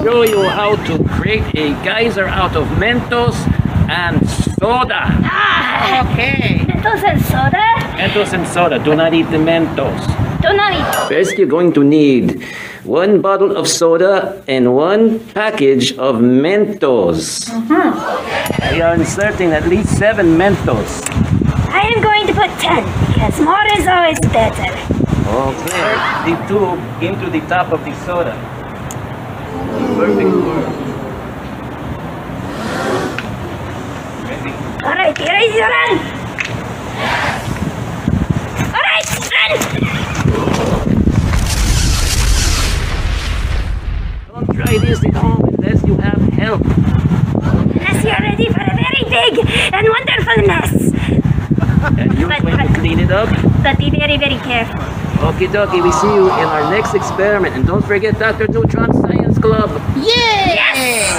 show you how to create a geyser out of Mentos and soda. Okay. Mentos and soda? Mentos and soda. Do not eat the Mentos. Do not eat. First, you're going to need 1 bottle of soda and 1 package of Mentos. We are inserting at least 7 Mentos. I am going to put 10 because more is always better. Okay. The tube into the top of the soda. Perfect work. Ready? Alright, here is your run. Alright, run! Don't try this at home unless you have help. Unless you're ready for a very big and wonderful mess. And you're going to clean it up. But be very, very careful. Okie dokie, we see you in our next experiment. And don't forget Dr. Neutron Science Club. Yeah! Yes!